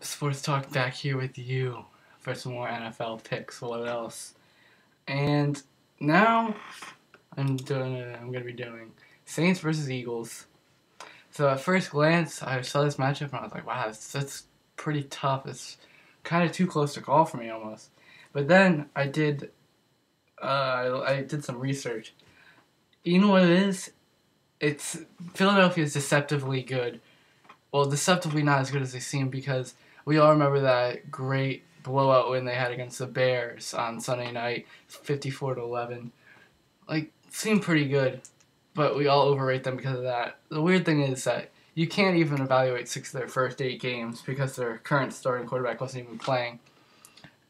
Sports Talk back here with you for some more NFL picks. What else? And now I'm gonna be doing Saints versus Eagles. So at first glance, I saw this matchup and I was like, wow, that's pretty tough. It's kind of too close to call for me almost. But then I did some research. You know what it is? It's Philadelphia is deceptively good. Well, deceptively not as good as they seem because we all remember that great blowout win they had against the Bears on Sunday night, 54-11. Seemed pretty good, but we all overrate them because of that. The weird thing is that you can't even evaluate 6 of their first 8 games because their current starting quarterback wasn't even playing.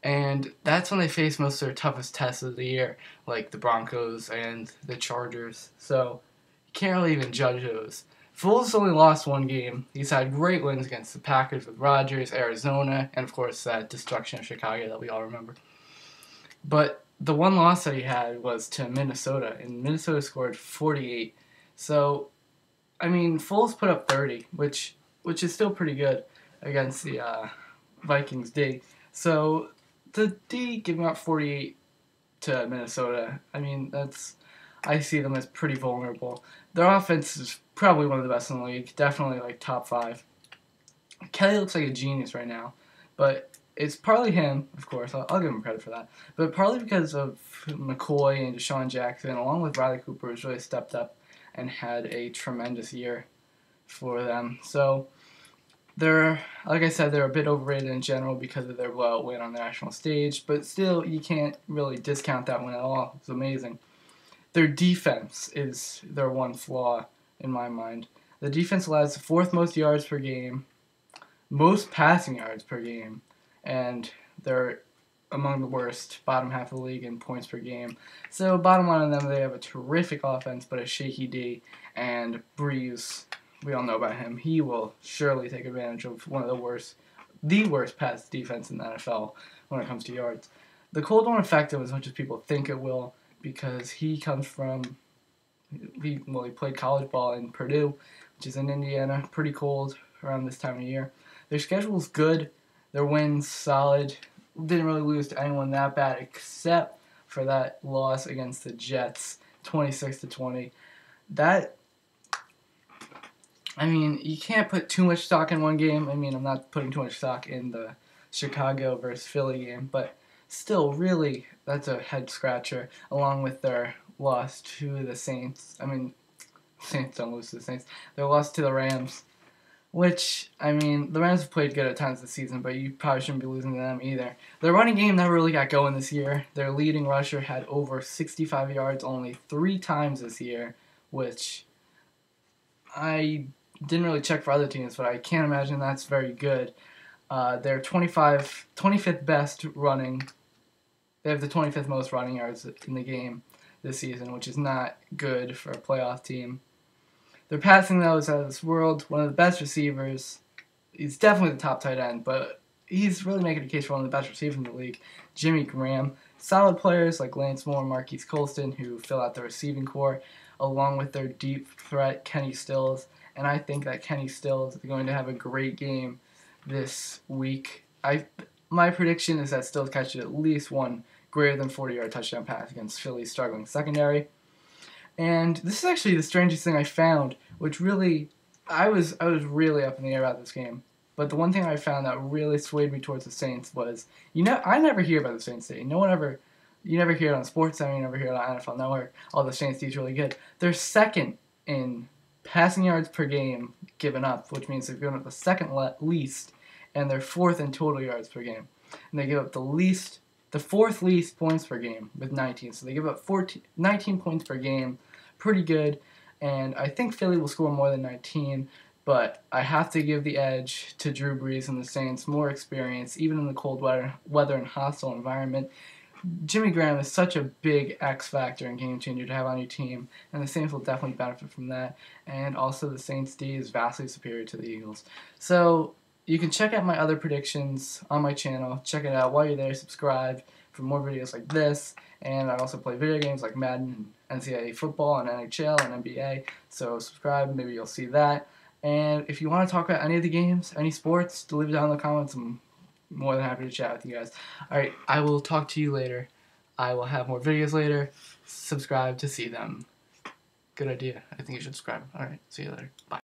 And that's when they face most of their toughest tests of the year, like the Broncos and the Chargers. So you can't really even judge those. Foles only lost 1 game. He's had great wins against the Packers with Rodgers, Arizona, and of course that destruction of Chicago that we all remember. But the one loss that he had was to Minnesota, and Minnesota scored 48. So, I mean, Foles put up 30, which is still pretty good against the Vikings D. So the D giving up 48 to Minnesota, I mean, I see them as pretty vulnerable. Their offense is probably one of the best in the league, definitely like top 5. Kelly looks like a genius right now, but it's partly him, of course, I'll give him credit for that, but partly because of McCoy and Deshaun Jackson, along with Riley Cooper, who's really stepped up and had a tremendous year for them. So like I said, they're a bit overrated in general because of their blowout win on the national stage, but still, you can't really discount that win at all. It's amazing. Their defense is their one flaw, in my mind. The defense allows the 4th most yards per game, most passing yards per game, and they're among the worst, bottom half of the league in points per game. So bottom line on them, they have a terrific offense, but a shaky D, and Breeze, we all know about him. He will surely take advantage of one of the worst pass defense in the NFL when it comes to yards. The Colts won't affect him as much as people think it will, because he comes from, he played college ball in Purdue, which is in Indiana, pretty cold around this time of year. Their schedule's good, their wins solid, didn't really lose to anyone that bad except for that loss against the Jets, 26-20. You can't put too much stock in one game. I'm not putting too much stock in the Chicago versus Philly game, but still, really, that's a head-scratcher, along with their loss to the Saints. Saints don't lose to the Saints. Their loss to the Rams, which, the Rams have played good at times this season, but you probably shouldn't be losing to them either. Their running game never really got going this year. Their leading rusher had over 65 yards only 3 times this year, which I didn't really check for other teams, but I can't imagine that's very good. They're 25th best running. They have the 25th most running yards in the game this season, which is not good for a playoff team. Their passing, though, is out of this world. One of the best receivers. He's definitely the top tight end, but he's really making a case for one of the best receivers in the league, Jimmy Graham. Solid players like Lance Moore and Marquise Colston, who fill out the receiving core, along with their deep threat, Kenny Stills. And I think that Kenny Stills is going to have a great game this week. My prediction is that Stills catches at least one greater than 40-yard touchdown pass against Philly's struggling secondary. And this is actually the strangest thing I found, which really, I was really up in the air about this game. But the one thing I found that really swayed me towards the Saints was, I never hear about the Saints today. You never hear it on SportsCenter, you never hear it on NFL Network. Oh, the Saints D's really good. They're second in passing yards per game given up, which means they've given up the second least, and they're 4th in total yards per game. And they give up the 4th least points per game with 19. So they give up 19 points per game. Pretty good. And I think Philly will score more than 19, but I have to give the edge to Drew Brees and the Saints. More experience, even in the cold weather and hostile environment. Jimmy Graham is such a big X factor and game changer to have on your team, and the Saints will definitely benefit from that. And also, the Saints D is vastly superior to the Eagles. So you can check out my other predictions on my channel. Check it out. While you're there, subscribe for more videos like this. And I also play video games like Madden, NCAA football, and NHL, and NBA. So subscribe. Maybe you'll see that. And if you want to talk about any of the games, any sports, leave it down in the comments. I'm more than happy to chat with you guys. Alright, I will talk to you later. I will have more videos later. Subscribe to see them. Good idea. I think you should subscribe. Alright, see you later. Bye.